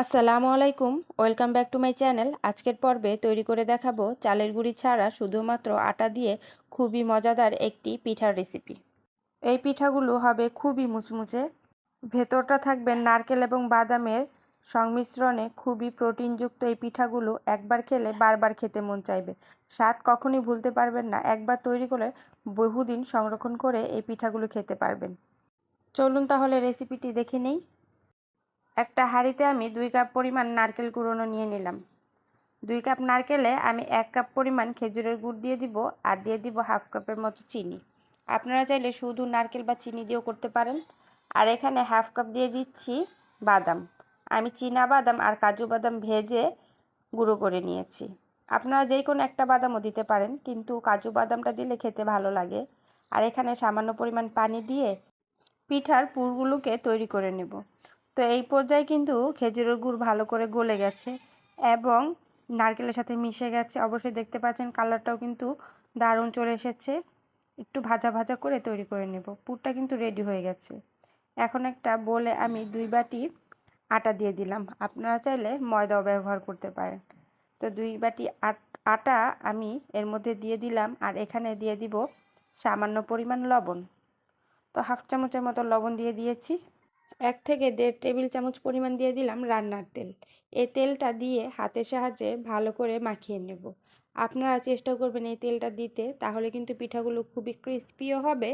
আসসালামু আলাইকুম, welcome back to my channel. আজকের পর্বে তৈরি করে দেখাবো চালের গুঁড়ি ছাড়া শুধুমাত্র আটা দিয়ে খুবই মজাদার একটি পিঠার রেসিপি। এই পিঠাগুলো হবে খুবই মুচমুচে, ভেতরটা থাকবে নারকেল এবং বাদামের সংমিশ্রণে। খুবই প্রোটিনযুক্ত এই পিঠাগুলো একবার খেলে বারবার খেতে মন চাইবে। স্বাদ কখনই ভুলতে পারবেন না। একবার তৈরি করে বহুদিন সংরক্ষণ করে এই পিঠাগুলো খেতে পারবেন। চলুন তাহলে রেসিপিটি দেখে নেই। একটা হাঁড়িতে আমি 2 কাপ পরিমাণ নারকেল কুড়োনো নিয়ে নিলাম। 2 কাপ নারকেলে আমি 1 কাপ পরিমাণ খেজুরের গুড় দিয়ে দিব, আর দিয়ে দিব হাফ কাপের মতো চিনি। আপনারা চাইলে শুধু নারকেল বা চিনি দিয়েও করতে পারেন। আর এখানে হাফ কাপ দিয়ে দিচ্ছি বাদাম। আমি চীনা বাদাম আর কাজু বাদাম ভেজে গুঁড়ো করে নিয়েছি। আপনারা যে কোনো একটা বাদামও দিতে পারেন, কিন্তু কাজু বাদামটা দিলে খেতে ভালো লাগে। আর এখানে সামান্য পরিমাণ পানি দিয়ে পিঠার পুরগুলোকে তৈরি করে নেব। তো এই পর্যায়ে কিন্তু খেজুরের গুড় ভালো করে গলে গেছে এবং নারকেলের সাথে মিশে গেছে। অবশ্যই দেখতে পাচ্ছেন কালারটাও কিন্তু দারুণ চলে এসেছে। একটু ভাজা ভাজা করে তৈরি করে নেব। পুরটা কিন্তু রেডি হয়ে গেছে। এখন একটা বলে আমি 2 বাটি আটা দিয়ে দিলাম। আপনারা চাইলে ময়দাও ব্যবহার করতে পারেন। তো 2 বাটি আটা আমি এর মধ্যে দিয়ে দিলাম, আর এখানে দিয়ে দিব সামান্য পরিমাণ লবণ। তো হাফ চামচের মতো লবণ দিয়ে দিয়েছি। 1 থেকে 1.5 টেবিল চামচ পরিমাণ দিয়ে দিলাম রান্নার তেল। এই তেলটা দিয়ে হাতের সাহায্যে ভালো করে মাখিয়ে নেব। আপনারা চেষ্টা করবেন এই তেলটা দিতে, তাহলে কিন্তু পিঠাগুলো খুবই ক্রিস্পিও হবে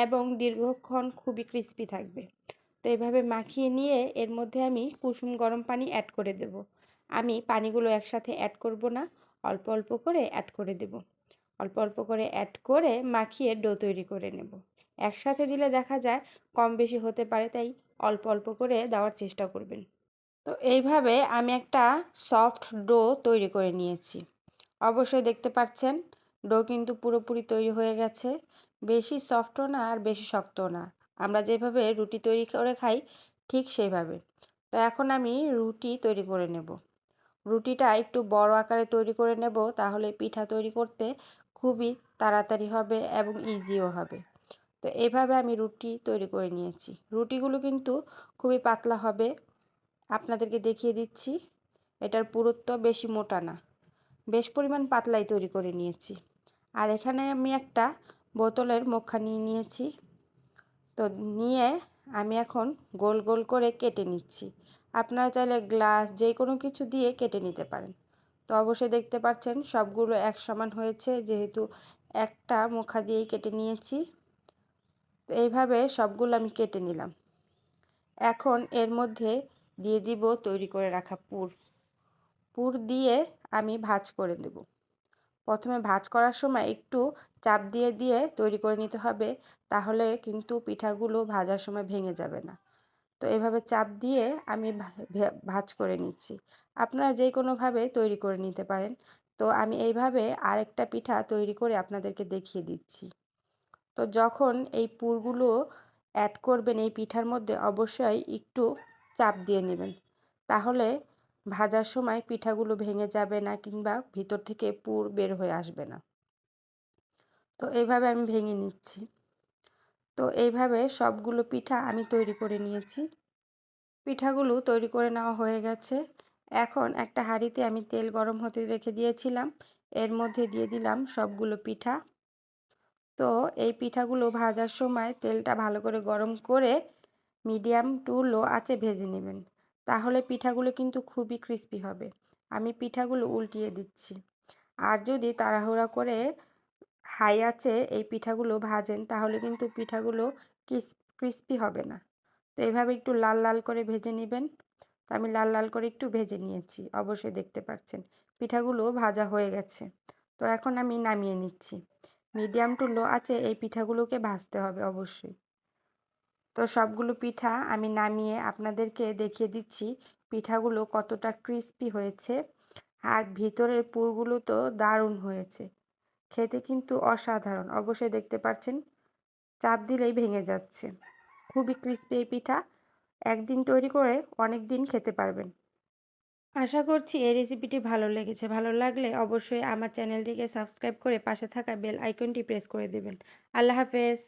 এবং দীর্ঘক্ষণ খুবই ক্রিস্পি থাকবে। তো এইভাবে মাখিয়ে নিয়ে এর মধ্যে আমি কুসুম গরম পানি অ্যাড করে দেব। আমি পানিগুলো একসাথে অ্যাড করব না, অল্প অল্প করে অ্যাড করে দেব। অল্প অল্প করে অ্যাড করে মাখিয়ে ডো তৈরি করে নেব। একসাথে দিলে দেখা যায় কম বেশি হতে পারে, তাই অল্প অল্প করে দেওয়ার চেষ্টা করবেন। তো এইভাবে আমি একটা সফট ডো তৈরি করে নিয়েছি। অবশ্যই দেখতে পাচ্ছেন ডো কিন্তু পুরোপুরি তৈরি হয়ে গেছে। বেশি সফটও না আর বেশি শক্তও না। আমরা যেভাবে রুটি তৈরি করে খাই ঠিক সেইভাবে। তো এখন আমি রুটি তৈরি করে নেব। রুটিটা একটু বড় আকারে তৈরি করে নেব, তাহলে পিঠা তৈরি করতে খুবই তাড়াতাড়ি হবে এবং ইজিও হবে। তো এইভাবে আমি রুটি তৈরি করে নিয়েছি। রুটিগুলো কিন্তু খুবই পাতলা হবে। আপনাদেরকে দেখিয়ে দিচ্ছি। এটার পুরুত্ব বেশি মোটা না, বেশ পরিমাণ পাতলাই তৈরি করে নিয়েছি। আর এখানে আমি একটা বোতলের মুখা নিয়ে নিয়েছি। তো নিয়ে আমি এখন গোল গোল করে কেটে নিচ্ছি। আপনারা চাইলে গ্লাস যে কোনো কিছু দিয়ে কেটে নিতে পারেন। তো অবশ্যই দেখতে পাচ্ছেন সবগুলো এক সমান হয়েছে, যেহেতু একটা মুখা দিয়েই কেটে নিয়েছি। তো এইভাবে সবগুলো আমি কেটে নিলাম। এখন এর মধ্যে দিয়ে দিব তৈরি করে রাখা পুর দিয়ে আমি ভাঁজ করে দেব। প্রথমে ভাঁজ করার সময় একটু চাপ দিয়ে দিয়ে তৈরি করে নিতে হবে, তাহলে কিন্তু পিঠাগুলো ভাজার সময় ভেঙে যাবে না। তো এভাবে চাপ দিয়ে আমি ভাঁজ করে নিচ্ছি। আপনারা যে কোনোভাবে তৈরি করে নিতে পারেন। তো আমি এইভাবে আরেকটা পিঠা তৈরি করে আপনাদেরকে দেখিয়ে দিচ্ছি। তো যখন এই পুরগুলো অ্যাড করবেন এই পিঠার মধ্যে, অবশ্যই একটু চাপ দিয়ে নেবেন, তাহলে ভাজার সময় পিঠাগুলো ভেঙে যাবে না কিংবা ভিতর থেকে পুর বের হয়ে আসবে না। তো এইভাবে আমি ভেঙে নিচ্ছি। তো এইভাবে সবগুলো পিঠা আমি তৈরি করে নিয়েছি। পিঠাগুলো তৈরি করে নেওয়া হয়ে গেছে। এখন একটা হাঁড়িতে আমি তেল গরম হতে রেখে দিয়েছিলাম। এর মধ্যে দিয়ে দিলাম সবগুলো পিঠা। তো এই পিঠাগুলো ভাজার সময় তেলটা ভালো করে গরম করে মিডিয়াম টু লো আঁচে ভেজে নেবেন, তাহলে পিঠাগুলো কিন্তু খুবই ক্রিস্পি হবে। আমি পিঠাগুলো উল্টিয়ে দিচ্ছি। আর যদি তাড়াহুড়া করে হাই আঁচে এই পিঠাগুলো ভাজেন, তাহলে কিন্তু পিঠাগুলো ক্রিস্পি হবে না। তো এইভাবে একটু লাল লাল করে ভেজে নেবেন। তো আমি লাল লাল করে একটু ভেজে নিয়েছি। অবশ্যই দেখতে পাচ্ছেন পিঠাগুলো ভাজা হয়ে গেছে। তো এখন আমি নামিয়ে নিচ্ছি। মিডিয়াম টু লো আঁচে এই পিঠাগুলোকে ভাজতে হবে অবশ্যই। তো সবগুলো পিঠা আমি নামিয়ে আপনাদেরকে দেখিয়ে দিচ্ছি পিঠাগুলো কতটা ক্রিস্পি হয়েছে, আর ভিতরের পুরগুলো তো দারুণ হয়েছে। খেতে কিন্তু অসাধারণ। অবশ্যই দেখতে পাচ্ছেন চাপ দিলেই ভেঙে যাচ্ছে। খুবই ক্রিস্পি এই পিঠা। একদিন তৈরি করে অনেক দিন খেতে পারবেন। আশা করছি এই রেসিপিটি ভালো লেগেছে। ভালো লাগলে অবশ্যই আমার চ্যানেলটিকে সাবস্ক্রাইব করে পাশে থাকা বেল আইকনটি প্রেস করে দেবেন। আল্লাহ হাফেজ।